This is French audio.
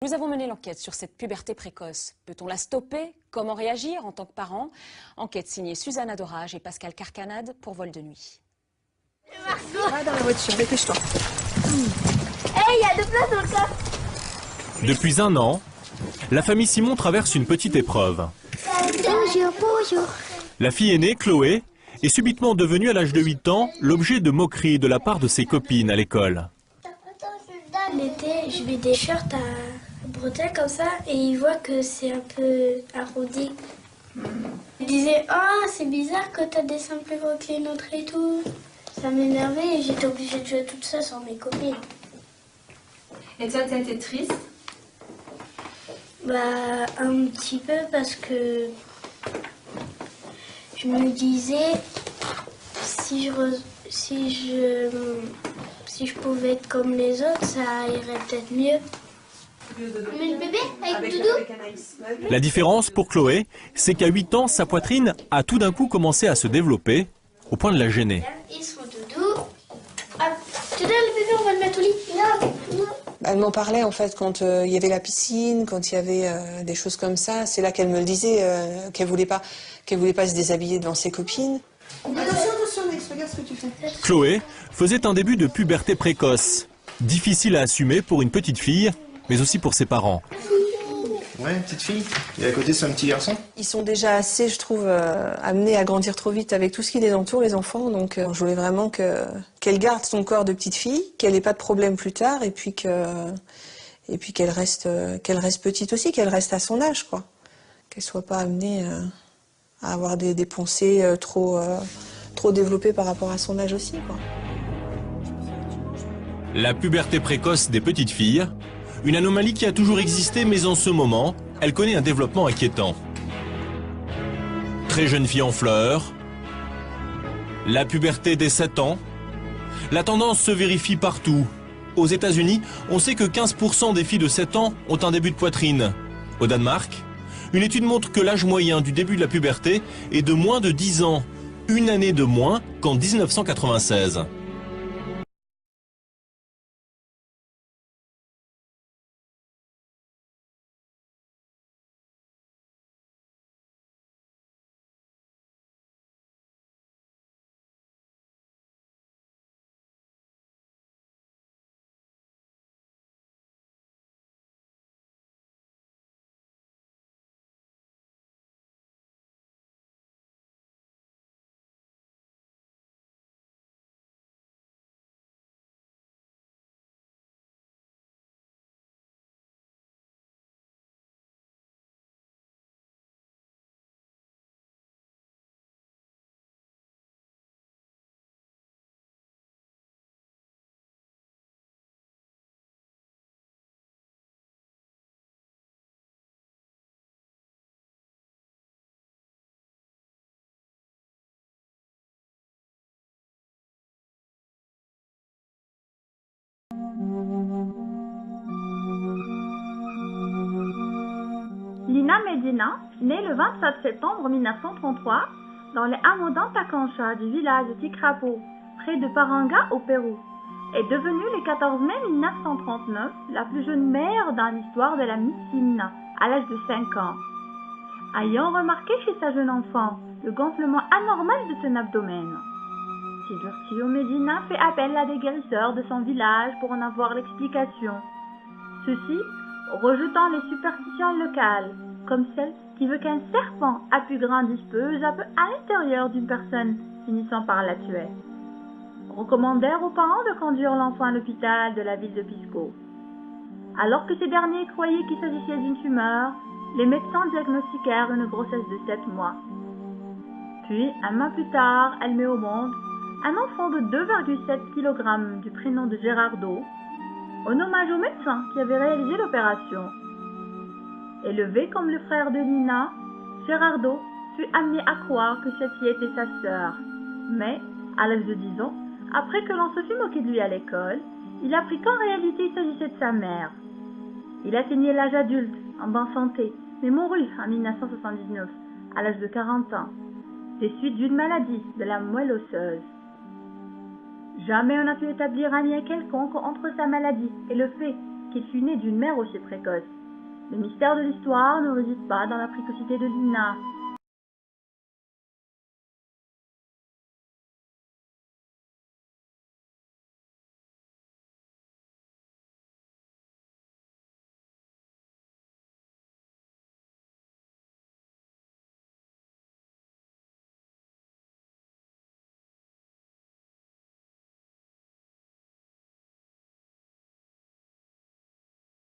Nous avons mené l'enquête sur cette puberté précoce. Peut-on la stopper? Comment réagir en tant que parent? Enquête signée Suzanne Adorage et Pascal Carcanade pour Vol de nuit. Va dans la voiture, dépêche-toi. Hey, il y a de place dans le coffre. Depuis 1 an, la famille Simon traverse une petite épreuve. Bonjour. La fille aînée, Chloé, est subitement devenue à l'âge de 8 ans l'objet de moqueries de la part de ses copines à l'école. L'été, je mets des shorts à bretelles comme ça et il voit que c'est un peu arrondi. Il disait « Oh, c'est bizarre que t'as des seins plus gros que les nôtres et tout ». Ça m'énervait et j'étais obligée de jouer toute seule sans mes copines. Et toi, t'as été triste? Bah, un petit peu parce que je me disais si je pouvais être comme les autres, ça irait peut-être mieux. Mais le bébé avec Doudou? La différence pour Chloé, c'est qu'à 8 ans, sa poitrine a tout d'un coup commencé à se développer au point de la gêner. Ils sont Doudou. Ah, tu donnes le bébé, on va le mettre au lit. Non. Elle m'en parlait en fait quand il y avait la piscine, quand il y avait des choses comme ça. C'est là qu'elle me le disait, qu'elle voulait pas se déshabiller devant ses copines. Attention, Max, regarde ce que tu fais. Chloé faisait un début de puberté précoce, difficile à assumer pour une petite fille, mais aussi pour ses parents. Ouais, une petite fille. Et à côté, c'est un petit garçon. Ils sont déjà assez, je trouve, amenés à grandir trop vite avec tout ce qui les entoure, les enfants. Donc je voulais vraiment qu'elle garde son corps de petite fille, qu'elle n'ait pas de problème plus tard, et puis qu'elle reste petite aussi, qu'elle reste à son âge, quoi. Qu'elle soit pas amenée à avoir des pensées trop développées par rapport à son âge aussi, quoi. La puberté précoce des petites filles, une anomalie qui a toujours existé, mais en ce moment, elle connaît un développement inquiétant. Très jeune fille en fleurs, la puberté dès 7 ans, la tendance se vérifie partout. Aux États-Unis, on sait que 15% des filles de 7 ans ont un début de poitrine. Au Danemark, une étude montre que l'âge moyen du début de la puberté est de moins de 10 ans, une année de moins qu'en 1996. Lina Medina, née le 27 septembre 1933 dans les hameaux d'Antacancha du village de Tikrapo, près de Paranga au Pérou, est devenue le 14 mai 1939 la plus jeune mère dans l'histoire de la Miss Simna, à l'âge de 5 ans. Ayant remarqué chez sa jeune enfant le gonflement anormal de son abdomen, Silvertio Medina fait appel à des guérisseurs de son village pour en avoir l'explication. Ceux-ci rejetant les superstitions locales, comme celle qui veut qu'un serpent à plus grandisse peu à peu à l'intérieur d'une personne, finissant par la tuer. Recommandèrent aux parents de conduire l'enfant à l'hôpital de la ville de Pisco. Alors que ces derniers croyaient qu'il s'agissait d'une tumeur, les médecins diagnostiquèrent une grossesse de 7 mois. Puis, un mois plus tard, elle met au monde un enfant de 2,7 kg du prénom de Gerardo, en hommage au médecin qui avait réalisé l'opération. Élevé comme le frère de Nina, Gerardo fut amené à croire que celle-ci était sa sœur. Mais, à l'âge de 10 ans, après que l'on se fut moqué de lui à l'école, il apprit qu'en réalité il s'agissait de sa mère. Il atteignait l'âge adulte, en bonne santé, mais mourut en 1979, à l'âge de 40 ans, des suites d'une maladie de la moelle osseuse. Jamais on n'a pu établir un lien quelconque entre sa maladie et le fait qu'il fût né d'une mère aussi précoce. Le mystère de l'histoire ne réside pas dans la précocité de Lina,